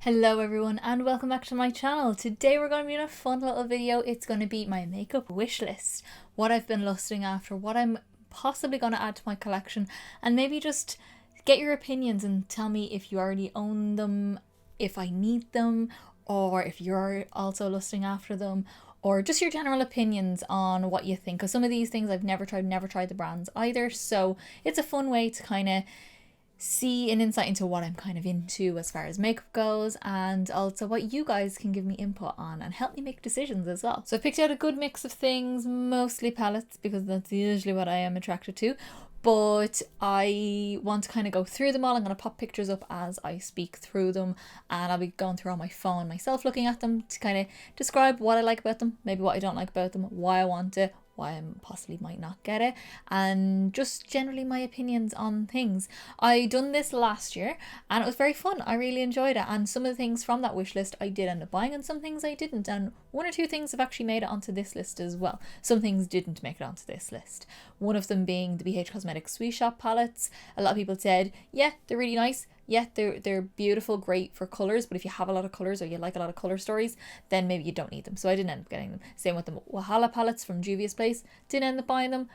Hello everyone and welcome back to my channel. Today we're going to be doing a fun little video. It's going to be my makeup wish list. What I've been lusting after, what I'm possibly going to add to my collection, and maybe just get your opinions and tell me if you already own them, if I need them, or if you're also lusting after them, or just your general opinions on what you think. Because some of these things I've never tried the brands either. So it's a fun way to kind of see an insight into what I'm kind of into as far as makeup goes, and also what you guys can give me input on and help me make decisions as well. So I picked out a good mix of things, mostly palettes because that's usually what I am attracted to, but I want to kind of go through them all. I'm going to pop pictures up as I speak through them, and I'll be going through on my phone myself looking at them to kind of describe what I like about them, maybe what I don't like about them, why I want it, why I possibly might not get it, and just generally my opinions on things. I done this last year and it was very fun. I really enjoyed it, and some of the things from that wish list I did end up buying and some things I didn't, and one or two things have actually made it onto this list as well. Some things didn't make it onto this list. One of them being the BH Cosmetics Sweet Shop palettes. A lot of people said, yeah, they're really nice. Yeah, they're beautiful, great for colours, but if you have a lot of colours or you like a lot of colour stories, then maybe you don't need them. So I didn't end up getting them. Same with the Wahala palettes from Juvia's Place. Didn't end up buying them.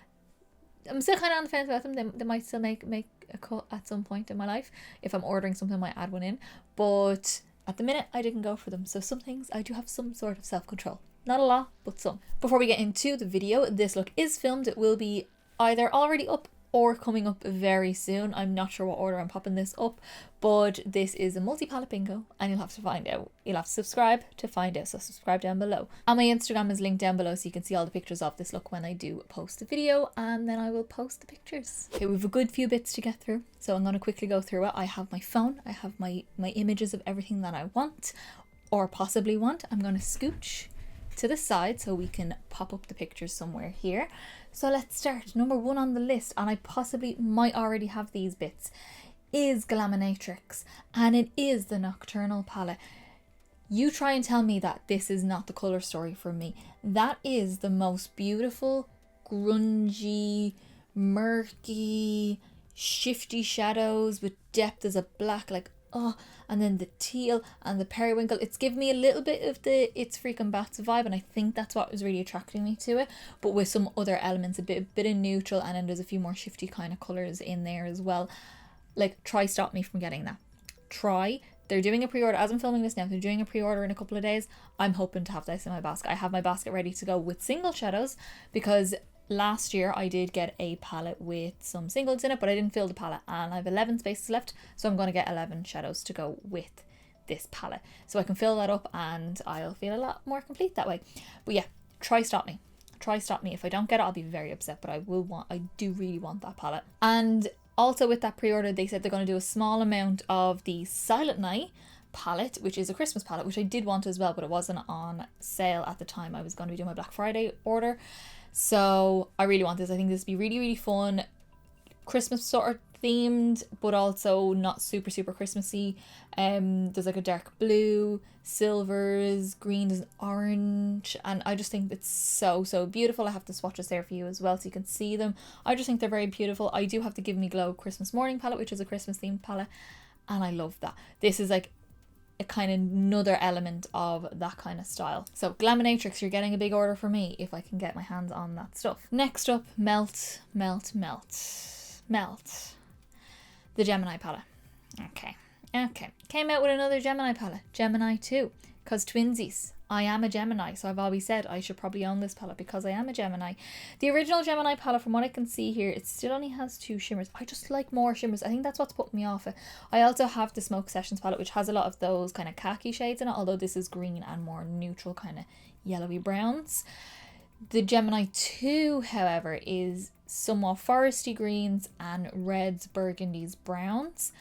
I'm still kind of on the fence about them. They might still make a cut at some point in my life. If I'm ordering something, I might add one in. But at the minute, I didn't go for them. So some things, I do have some sort of self-control. Not a lot, but some. Before we get into the video, this look is filmed. It will be either already up or coming up very soon. I'm not sure what order I'm popping this up, but this is a multi-palette bingo and you'll have to find out. You'll have to subscribe to find out, so subscribe down below. And my Instagram is linked down below so you can see all the pictures of this look when I do post the video, and then I will post the pictures. Okay, we have a good few bits to get through, so I'm going to quickly go through it. I have my phone, I have my images of everything that I want or possibly want. I'm going to scooch to the side so we can pop up the pictures somewhere here. So let's start. Number one on the list, and I possibly might already have these bits, is Glaminatrix, and it is the Nocturnal palette. You try and tell me that this is not the colour story for me. That is the most beautiful, grungy, murky, shifty shadows with depth as a black, like, oh, and then the teal and the periwinkle. It's given me a little bit of the It's Freaking Bats vibe, and I think that's what was really attracting me to it, but with some other elements, a bit of neutral, and then there's a few more shifty kind of colours in there as well. Like, try stop me from getting that. Try. They're doing a pre-order as I'm filming this now. They're doing a pre-order in a couple of days. I'm hoping to have this in my basket. I have my basket ready to go with single shadows because last year I did get a palette with some singles in it, but I didn't fill the palette, and I have 11 spaces left, so I'm going to get 11 shadows to go with this palette so I can fill that up and I'll feel a lot more complete that way. But yeah, try stop me. Try stop me. If I don't get it, I'll be very upset, but I do really want that palette. And also with that pre-order, they said they're going to do a small amount of the Silent Night palette, which is a Christmas palette, which I did want as well, but it wasn't on sale at the time I was going to be doing my Black Friday order. So I really want this. I think this would be really, really fun. Christmas sort of themed, but also not super Christmassy. There's like a dark blue, silvers, green, there's an orange, and I just think it's so beautiful. I have the swatches there for you as well so you can see them. I just think they're very beautiful. I do have the Give Me Glow Christmas Morning palette, which is a Christmas themed palette, and I love that. This is like a kind of another element of that kind of style. So Glaminatrix, you're getting a big order for me if I can get my hands on that stuff. Next up, Melt. The Gemini palette. Okay. Came out with another Gemini palette, Gemini 2, because twinsies. I am a Gemini, so I've always said I should probably own this palette because I am a Gemini. The original Gemini palette, from what I can see here, it still only has 2 shimmers. I just like more shimmers. I think that's what's putting me off it. I also have the Smoke Sessions palette, which has a lot of those kind of khaki shades in it, although this is green and more neutral kind of yellowy browns. The Gemini 2, however, is somewhat foresty greens and reds, burgundies, browns.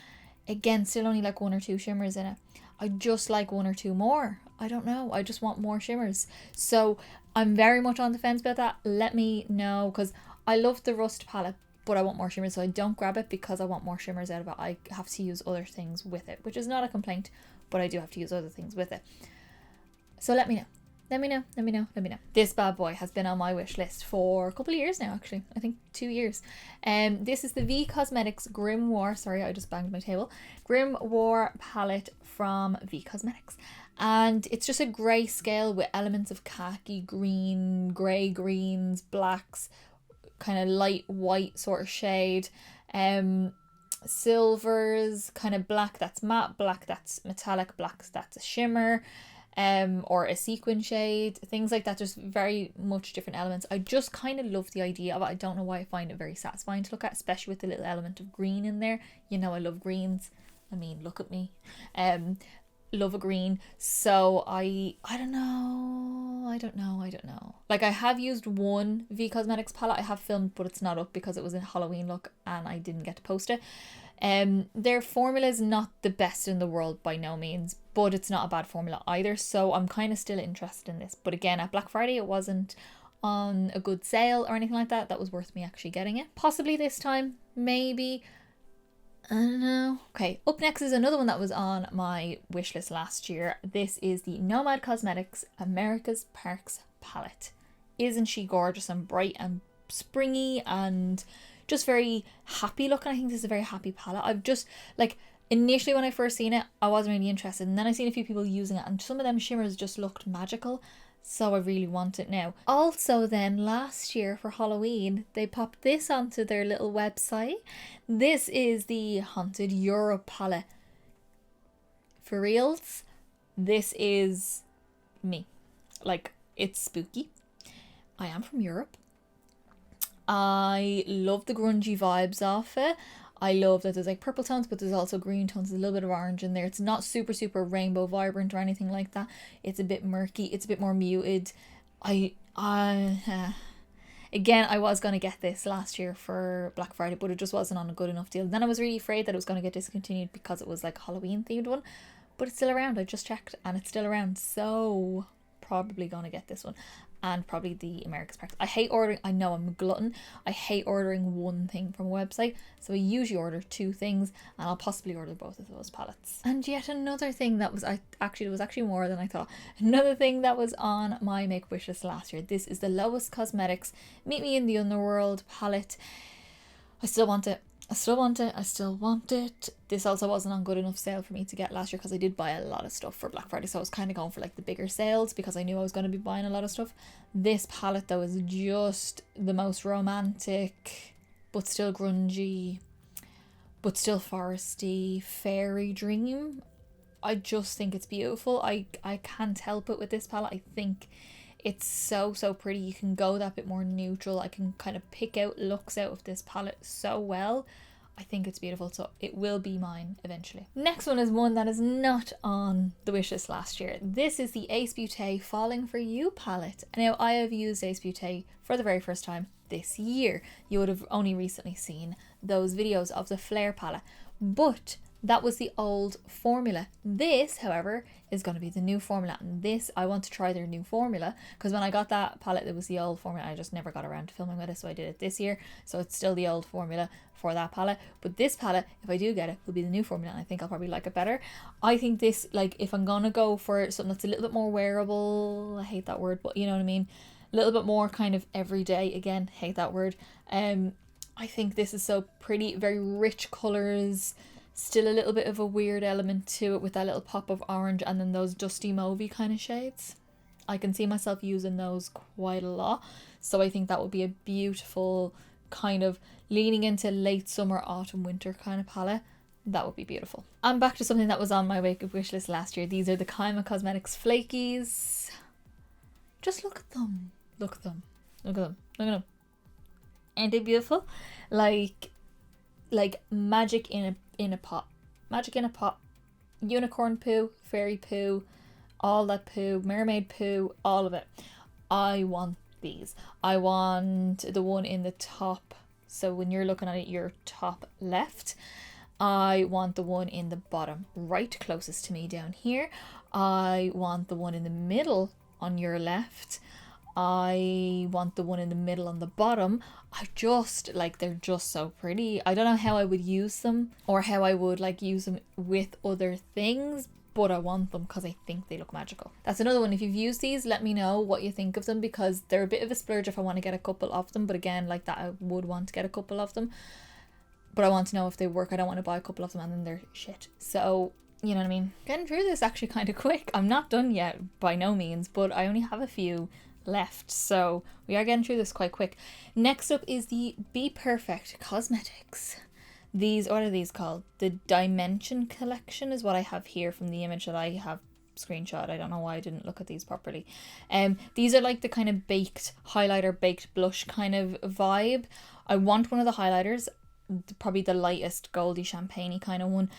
Again, still only like 1 or 2 shimmers in it. I just like 1 or 2 more. I don't know. I just want more shimmers. So I'm very much on the fence about that. Let me know, because I love the Rust palette, but I want more shimmers, so I don't grab it because I want more shimmers out of it. I have to use other things with it, which is not a complaint, but I do have to use other things with it. So let me know. Let me know. This bad boy has been on my wish list for a couple of years now, actually. I think 2 years. This is the V Cosmetics Grimoire. Sorry, I just banged my table. Grimoire palette from V Cosmetics. And it's just a grey scale with elements of khaki, green, grey, greens, blacks, kind of light white sort of shade. Silvers, kind of black that's matte, black that's metallic, black that's a shimmer, or a sequin shade, things like that. Just very much different elements. I just kind of love the idea of it. I don't know why I find it very satisfying to look at, especially with the little element of green in there. You know, I love greens. I mean, look at me. Love a green. So I don't know. Like, I have used one V Cosmetics palette I have filmed, but it's not up because it was a Halloween look and I didn't get to post it. Their formula is not the best in the world by no means, but it's not a bad formula either, so I'm kind of still interested in this. But again, at Black Friday it wasn't on a good sale or anything like that. That was worth me actually getting it. Possibly this time, maybe. I don't know. Okay, up next is another one that was on my wish list last year. This is the Nomad Cosmetics America's Parks palette. Isn't she gorgeous and bright and springy and just very happy looking? I think this is a very happy palette. I've just, like, initially when I first seen it, I wasn't really interested, and then I seen a few people using it and some of them shimmers just looked magical. So I really want it now. Also then, last year for Halloween, they popped this onto their little website. This is the Haunted Europe palette. For reals, this is me. Like, it's spooky. I am from Europe. I love the grungy vibes off it. I love that there's like purple tones, but there's also green tones. There's a little bit of orange in there. It's not super rainbow vibrant or anything like that. It's a bit murky. It's a bit more muted. Again, I was going to get this last year for Black Friday, but it just wasn't on a good enough deal. Then I was really afraid that it was going to get discontinued because it was like a Halloween themed one, but it's still around. I just checked and it's still around. So probably going to get this one. And probably the America's Parks. I hate ordering, I know I'm a glutton, I hate ordering one thing from a website, so I usually order 2 things, and I'll possibly order both of those palettes. And yet another thing that was, there was actually more than I thought. Another thing that was on my make wish list last year. This is the Nomad Cosmetics Meet Me in the Underworld palette. I still want it. This also wasn't on good enough sale for me to get last year because I did buy a lot of stuff for Black Friday, so I was kind of going for like the bigger sales because I knew I was going to be buying a lot of stuff. This palette though is just the most romantic, but still grungy, but still foresty, fairy dream. I just think it's beautiful. I can't help it with this palette. I think it's so pretty. You can go that bit more neutral. I can kind of pick out looks out of this palette so well. I think it's beautiful, so it will be mine eventually. Next one is one that is not on the wish list last year. This is the Ace Beauty Falling For You palette. Now, I have used Ace Beauty for the very first time this year. You would have only recently seen those videos of the Flare palette, but that was the old formula. This, however, is going to be the new formula. And this, I want to try their new formula because when I got that palette, it was the old formula. I just never got around to filming with it, so I did it this year. So it's still the old formula for that palette. But this palette, if I do get it, will be the new formula. And I think I'll probably like it better. I think this, like, if I'm going to go for something that's a little bit more wearable, I hate that word, but you know what I mean? A little bit more kind of everyday, again, hate that word. I think this is so pretty, very rich colours. Still a little bit of a weird element to it with that little pop of orange and then those dusty mauvey kind of shades. I can see myself using those quite a lot. So I think that would be a beautiful kind of leaning into late summer, autumn, winter kind of palette. That would be beautiful. And back to something that was on my wake up wish list last year. These are the Kyma Cosmetics Flakies. Just look at them. Look at them. Look at them. Look at them. Ain't they beautiful? Like magic in a pot. Magic in a pot. Unicorn poo, fairy poo, all that poo, mermaid poo, all of it. I want these. I want the one in the top. So when you're looking at it, your top left. I want the one in the bottom right, closest to me down here. I want the one in the middle on your left. I want the one in the middle on the bottom. I just like, they're just so pretty. I don't know how I would use them or how I would like use them with other things, but I want them because I think they look magical. That's another one. If you've used these, let me know what you think of them, because they're a bit of a splurge if I want to get a couple of them. But again, like that, I would want to get a couple of them. But I want to know if they work. I don't want to buy a couple of them and then they're shit. So, you know what I mean? Getting through this actually kind of quick. I'm not done yet, by no means, but I only have a few left. So we are getting through this quite quick. Next up is the Be Perfect Cosmetics. These, what are these called? The Dimension Collection is what I have here from the image that I have screenshot. I don't know why I didn't look at these properly. These are like the kind of baked highlighter, baked blush kind of vibe. I want one of the highlighters, probably the lightest goldy champagne-y kind of one.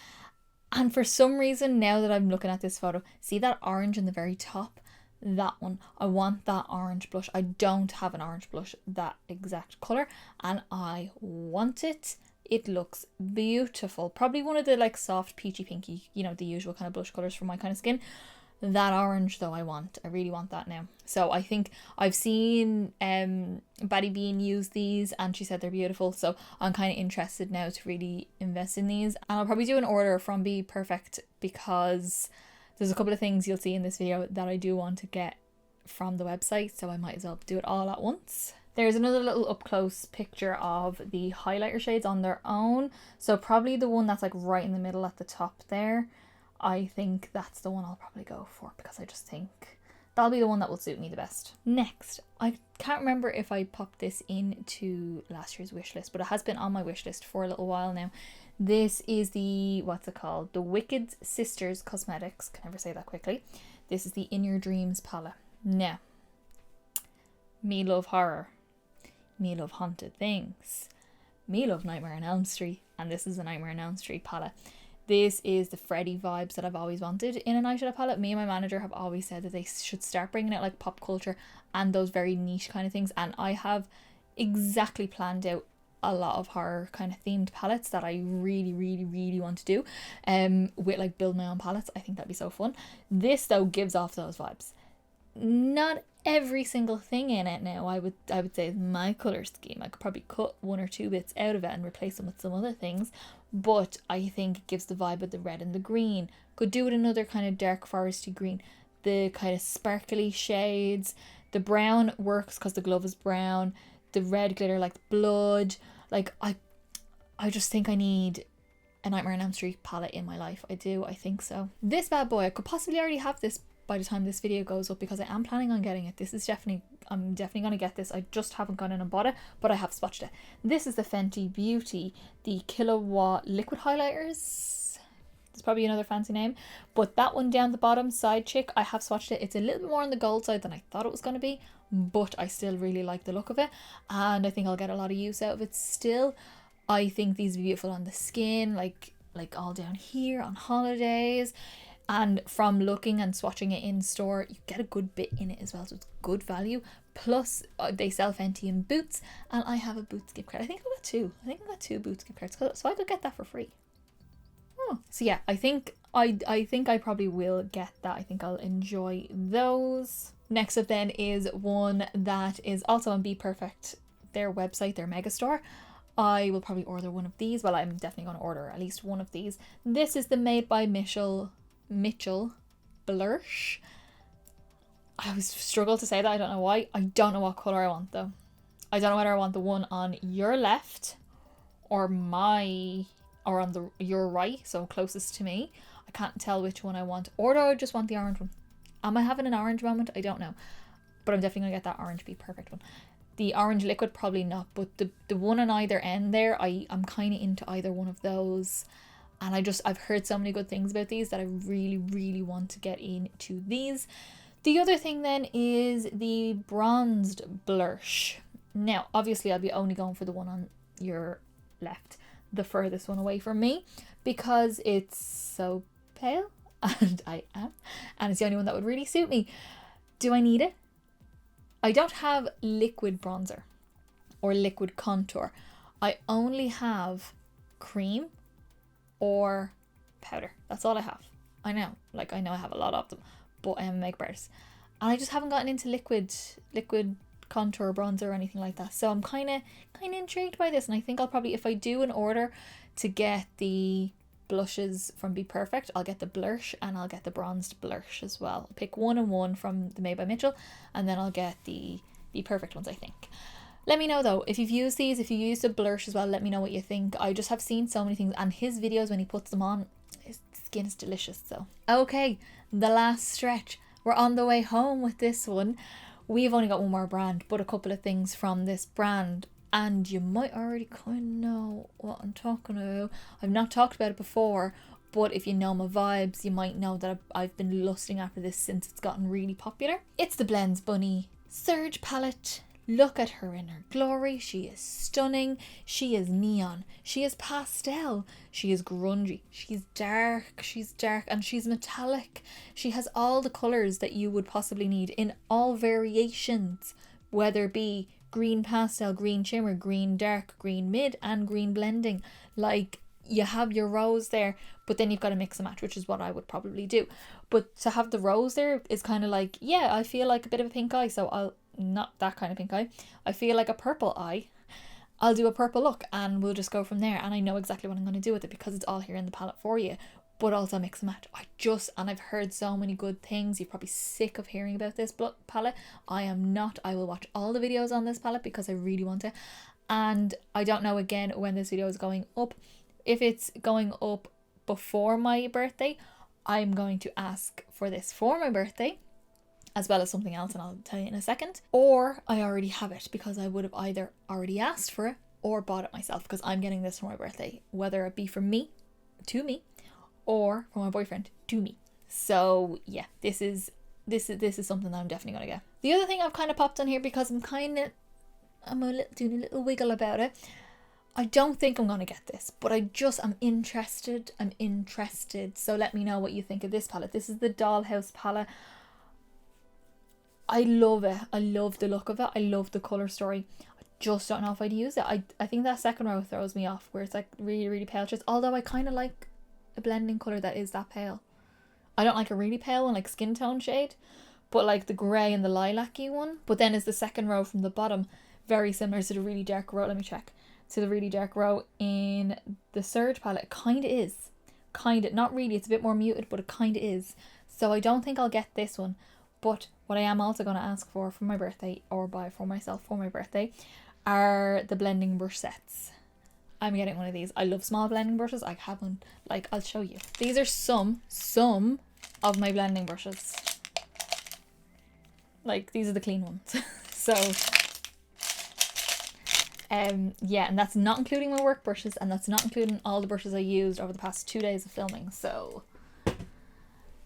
And for some reason, now that I'm looking at this photo, see that orange in the very top? That one. I want that orange blush. I don't have an orange blush that exact colour, and I want it. It looks beautiful. Probably one of the like soft peachy pinky, you know, the usual kind of blush colours for my kind of skin. That orange though I want. I really want that now. So I think I've seen Baddie Bean use these and she said they're beautiful. So I'm kind of interested now to really invest in these. And I'll probably do an order from Be Perfect because there's a couple of things you'll see in this video that I do want to get from the website. So I might as well do it all at once. There's another little up close picture of the highlighter shades on their own. So probably the one that's like right in the middle at the top there. I think that's the one I'll probably go for because I just think that'll be the one that will suit me the best. Next, I can't remember if I popped this into last year's wish list, but it has been on my wish list for a little while now. This is the, what's it called? The Wicked Sisters Cosmetics. Can never say that quickly. This is the In Your Dreams palette. Now, me love horror. Me love haunted things. Me love Nightmare on Elm Street. And this is the Nightmare on Elm Street palette. This is the Freddy vibes that I've always wanted in an eyeshadow palette. Me and my manager have always said that they should start bringing out like pop culture and those very niche kind of things. And I have exactly planned out a lot of horror kind of themed palettes that I really, really, really want to do. With like build my own palettes. I think that'd be so fun. This though gives off those vibes. Not every single thing in it now I would say is my colour scheme. I could probably cut one or two bits out of it and replace them with some other things, but I think it gives the vibe of the red and the green. Could do with another kind of dark foresty green, the kind of sparkly shades. The brown works because the glove is brown. The red glitter like blood. Like I just think I need a Nightmare on Elm Street palette in my life. I do, I think so. This bad boy, I could possibly already have this by the time this video goes up because I am planning on getting it. This is I'm definitely going to get this. I just haven't gone in and bought it, but I have swatched it. This is the Fenty Beauty, the Kilowatt Liquid Highlighters. It's probably another fancy name, but that one down the bottom, Side Chick, I have swatched it. It's a little bit more on the gold side than I thought it was going to be, but I still really like the look of it, and I think I'll get a lot of use out of it still. I think these are beautiful on the skin, like all down here on holidays. And from looking and swatching it in store, you get a good bit in it as well, so it's good value. Plus, they sell Fenty in Boots, and I have a Boots gift card. I think I got two. I think I got two Boots gift cards, so I could get that for free. Oh, so yeah, I think I probably will get that. I think I'll enjoy those. Next up then is one that is also on Be Perfect, their website, their mega store. I will probably order one of these. Well, I'm definitely going to order at least one of these. This is the Made by Mitchell blush. I was struggle to say that. I don't know why. I don't know what colour I want though. I don't know whether I want the one on your left or on your right, so closest to me. I can't tell which one I want. Or do I just want the orange one? Am I having an orange moment? I don't know. But I'm definitely gonna get that orange Be Perfect one. The orange liquid probably not, but the one on either end there, I'm kinda into either one of those. And I've heard so many good things about these that I really, really want to get into these. The other thing then is the bronzed blush. Now, obviously, I'll be only going for the one on your left, the furthest one away from me, because it's so pale, and I am, and it's the only one that would really suit me. Do I need it? I don't have liquid bronzer or liquid contour. I only have cream or powder. That's all I have. I know I have a lot of them, but I am a makeup artist and I just haven't gotten into liquid contour bronzer or anything like that, so I'm kind of intrigued by this, and I think I'll probably, if I do an order to get the blushes from Be Perfect. I'll get the blush and I'll get the bronzed blush as well. I'll pick 1 and 1 from the Made by Mitchell, and then I'll get the Be Perfect ones, I think. Let me know though, if you've used these, if you used a blush as well, let me know what you think. I just have seen so many things, and his videos when he puts them on, his skin is delicious. So okay, the last stretch. We're on the way home with this one. We've only got one more brand, but a couple of things from this brand, and you might already kind of know what I'm talking about. I've not talked about it before, but if you know my vibes, you might know that I've been lusting after this since it's gotten really popular. It's the Blends Bunny Surge palette. Look at her in her glory. She is stunning. She is neon. She is pastel. She is grungy. She's dark. And she's metallic. She has all the colours that you would possibly need in all variations, whether it be green pastel, green shimmer, green dark, green mid, and green blending. Like, you have your rose there, but then you've got to mix and match, which is what I would probably do. But to have the rose there is kind of like, yeah, I feel like a bit of a pink eye, so I'll not that kind of pink eye. I feel like a purple eye. I'll do a purple look and we'll just go from there. And I know exactly what I'm going to do with it because it's all here in the palette for you. But also mix and match. And I've heard so many good things. You're probably sick of hearing about this palette. I am not. I will watch all the videos on this palette because I really want to. And I don't know again when this video is going up. If it's going up before my birthday, I'm going to ask for this for my birthday, as well as something else, and I'll tell you in a second. Or I already have it because I would have either already asked for it or bought it myself, because I'm getting this for my birthday, whether it be from me, to me, or from my boyfriend, to me. So yeah, this is something that I'm definitely gonna get. The other thing I've kind of popped on here because I'm doing a little wiggle about it. I don't think I'm going to get this, but I'm interested. So let me know what you think of this palette. This is the Dollhouse palette. I love it. I love the look of it. I love the colour story. I just don't know if I'd use it. I think that second row throws me off, where it's like really, really pale shades. Although I kind of like a blending colour that is that pale. I don't like a really pale one, like skin tone shade, but like the grey and the lilac-y one. But then is the second row from the bottom very similar to the really dark row? Let me check. To the really dark row in the Surge palette. It kind of is. Not really. It's a bit more muted, but it kind of is. So I don't think I'll get this one. But what I am also going to ask for my birthday, or buy for myself for my birthday, are the blending brush sets. I'm getting one of these. I love small blending brushes. I have one. Like, I'll show you. These are some of my blending brushes. Like, these are the clean ones. So yeah, and that's not including my work brushes, and that's not including all the brushes I used over the past 2 days of filming. So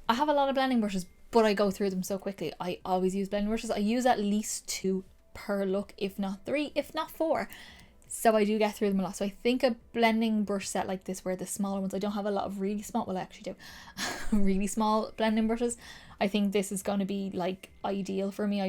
I have a lot of blending brushes, but I go through them so quickly. I always use blending brushes. I use at least 2 per look, if not 3, if not 4. So I do get through them a lot. So I think a blending brush set like this, where the smaller ones, I don't have a lot of really small, well I actually do, really small blending brushes. I think this is going to be like ideal for me.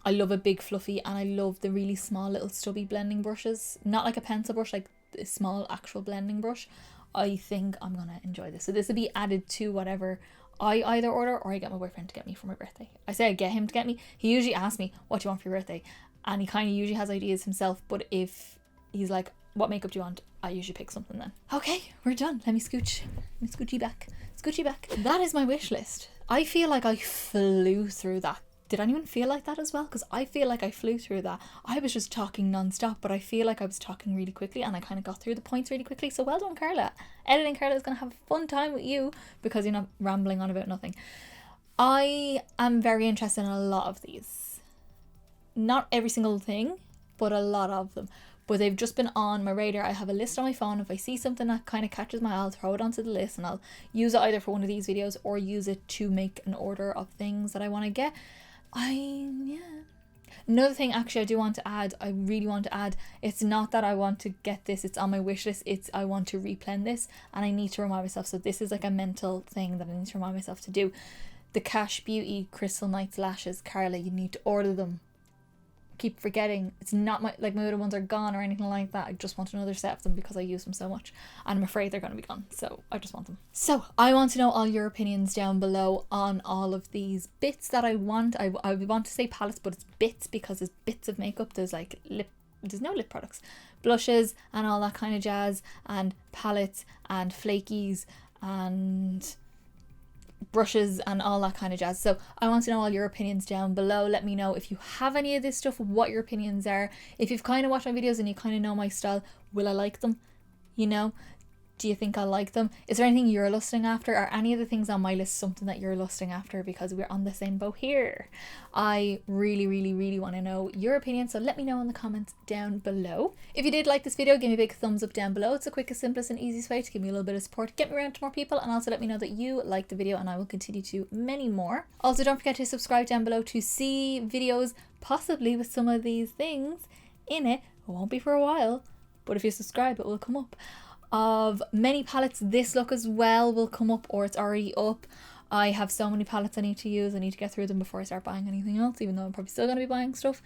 I love a big fluffy, and I love the really small little stubby blending brushes. Not like a pencil brush, like a small actual blending brush. I think I'm going to enjoy this. So this will be added to whatever I either order, or I get my boyfriend to get me for my birthday. I say I get him to get me. He usually asks me, what do you want for your birthday? And he kind of usually has ideas himself. But if he's like, what makeup do you want? I usually pick something then. Okay, we're done. Let me scoochy back. That is my wish list. I feel like I flew through that. Did anyone feel like that as well? Because I feel like I flew through that. I was just talking non-stop, but I feel like I was talking really quickly, and I kind of got through the points really quickly. So well done, Carla. Editing Carla is going to have a fun time with you because you're not rambling on about nothing. I am very interested in a lot of these. Not every single thing, but a lot of them. But they've just been on my radar. I have a list on my phone. If I see something that kind of catches my eye, I'll throw it onto the list, and I'll use it either for one of these videos or use it to make an order of things that I want to get. Another thing actually I really want to add, it's not that I want to get this, it's on my wish list, it's I want to reblend this, and I need to remind myself. So this is like a mental thing that I need to remind myself to do. The Cash Beauty Crystal Nights lashes, Carla, you need to order them. Keep forgetting. It's not my other ones are gone or anything like that. I just want another set of them because I use them so much, and I'm afraid they're going to be gone, so I just want them. So I want to know all your opinions down below on all of these bits that I want. I want to say palettes, but it's bits because there's bits of makeup. There's like lip there's no lip products, blushes and all that kind of jazz, and palettes and flakies and brushes and all that kind of jazz. So I want to know all your opinions down below. Let me know if you have any of this stuff, what your opinions are. If you've kind of watched my videos and you kind of know my style, will I like them? You know, do you think I'll like them? Is there anything you're lusting after? Are any of the things on my list something that you're lusting after? Because we're on the same boat here. I really want to know your opinion, so let me know in the comments down below. If you did like this video, give me a big thumbs up down below. It's the quickest, simplest and easiest way to give me a little bit of support, get me around to more people, and also let me know that you liked the video, and I will continue to many more. Also, don't forget to subscribe down below to see videos possibly with some of these things in it. It won't be for a while, but if you subscribe, it will come up. Of many palettes, this look as well will come up, or it's already up. I have so many palettes I need to use. I need to get through them before I start buying anything else, even though I'm probably still going to be buying stuff.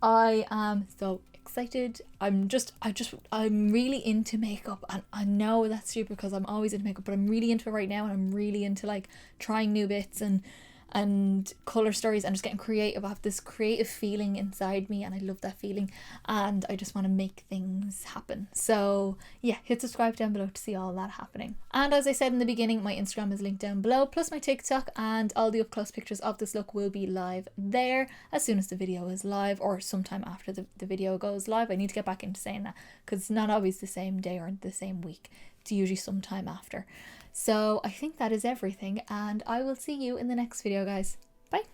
I am so excited. I'm really into makeup, and I know that's stupid because I'm always into makeup, but I'm really into it right now, and I'm really into like trying new bits and color stories and just getting creative. I have this creative feeling inside me, and I love that feeling, and I just want to make things happen. So yeah, hit subscribe down below to see all that happening. And as I said in the beginning, my Instagram is linked down below, plus my TikTok, and all the up close pictures of this look will be live there as soon as the video is live, or sometime after the video goes live. I need to get back into saying that because it's not always the same day or the same week. It's usually sometime after. So I think that is everything, and I will see you in the next video, guys. Bye.